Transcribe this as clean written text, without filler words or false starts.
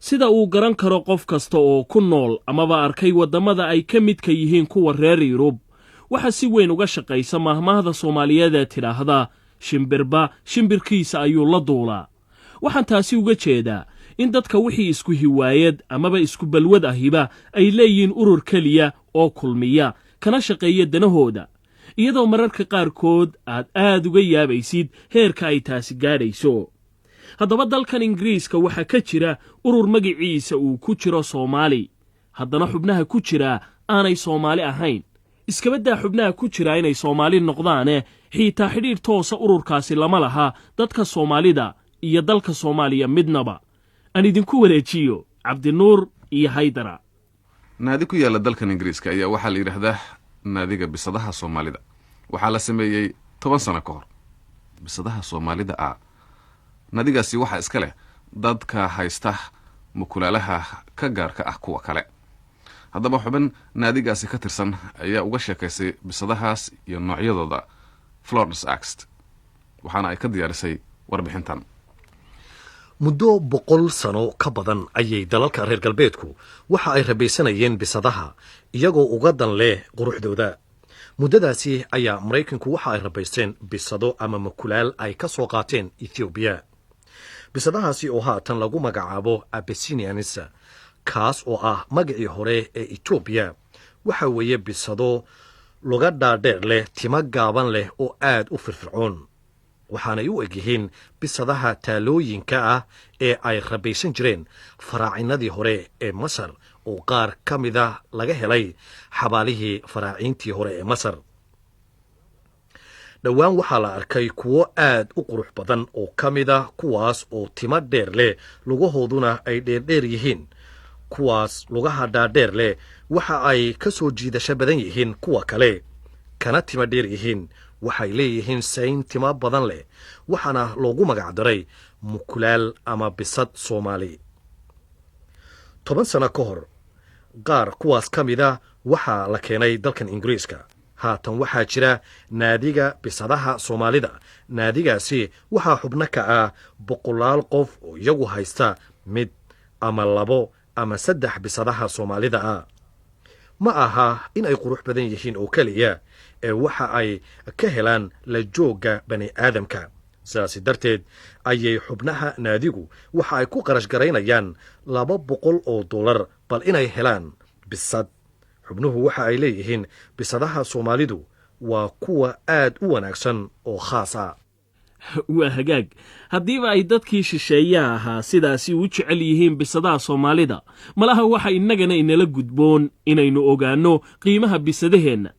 sida uu garan karo qof kasta oo ku nool amaba arkay waddamada ay ka midka yihiin kuwa reer Yurub, waxa si weyn uga shaqaysa mahmaahda Soomaaliyeed ee tidhaahda shimbirba shimbirkiisa ayuu la duulaa. waxaan taasi uga jeedaa in dadka wixii isku hiwaayad amaba isku balwad ahiba ay leeyihiin urur keliya oo kulmiya kana shaqeeya danahooda, iyadoo mararka qaarkood aad uga yaabaysid heerka ay taasi gaadhayso. haddaba dalkan Ingiriiska waxaa ka jira urur magaciisa uu ku jiro Soomaali, haddana xubnaha ku jira aanay Soomaali ahayn. iskabadaa xubnaha ku jira inay Soomaali noqdaane xiitaa xidhiir toosa ururkaasi lama laha dadka Soomaalida iyo dalka Soomaaliya midnaba. aan idinku wareejiyo Cabdinuur iyo Haydara. naadi ku yaala dalkan Ingiriiska ayaa waxaa la yidhaahdaa naadiga bisadaha Soomaalida. waxaa la sameeyey 10 sano ka hor. bisadaha Soomaalida naadigaasi waxaa iska leh dadka haysta mukulaalaha ka gaarka ah kuwa kale. haddaba xubin naadigaasi ka tirsan ayaa uga sheekaysay bisadahaas iyo noocyadooda Florence Axt, waxaana ay ka diyaarisay warbixintan. muddo 100 sano ka badan ayay dalalka reer galbeedku waxa ay rabaysanayeen bisadaha iyagoo uga dan leh quruxdooda. muddadaasi ayaa Mareykanku waxa ay rabaysteen bisado ama mukulaal ay ka soo qaateen Ethiopia. bisadahaasi oo haatan lagu magacaabo Abyssinians, kaas oo ah magacii hore ee Ethiopia, waxa weeye bisado luga dhaadheer leh, timo gaaban leh oo aad u firfircoon. waxaanay u egyihiin bisadaha taalooyinka ah ee ay rabaysan jireen faraacinadii hore ee Masar, oo qaar ka mida laga helay xabaalihii faraaciintii hore ee Masar. dhowaan waxaa la arkay kuwo aad u qurux badan oo ka mida kuwaas oo timo dheer leh, lugahooduna ay dheerdheer yihiin. kuwaas lugaha dhaadheer leh waxa ay ka soo jiidasho badan yihiin kuwa kale, kana timo dheer yihiin. waxay leeyihiin sayn timo badan leh, waxaana loogu magacdaray mukulaal ama bisad Soomaali. 10 sano ka hor qaar kuwaas ka mida waxaa la keenay dalkan Ingiriiska. haatan waxaa jira naadiga bisadaha Soomaalida. naadigaasi waxaa xubno ka ah 100 qof oo iyagu haysta mid ama 2 ama 3 bisadaha Soomaalida ma aha in ay qurux badan yihiin oo kaliya, ee waxa ay ka helaan la jooga bani aadamka. sidaas darteed ayay xubnaha naadigu waxa ay ku qarash garaynayaan $200 bal inay helaan bisad. xubnuhu waxa ay leeyihiin bisadaha Soomaalidu waa kuwa aad u wanaagsan oo khaas ah. waa hagaag. haddiiba ay dadkii shisheeyaha ahaa sidaasi u jecel yihiin bisadaha Soomaalida, malaha waxa innagana inala gudboon inaynu ogaanno qiimaha bisadaheenna.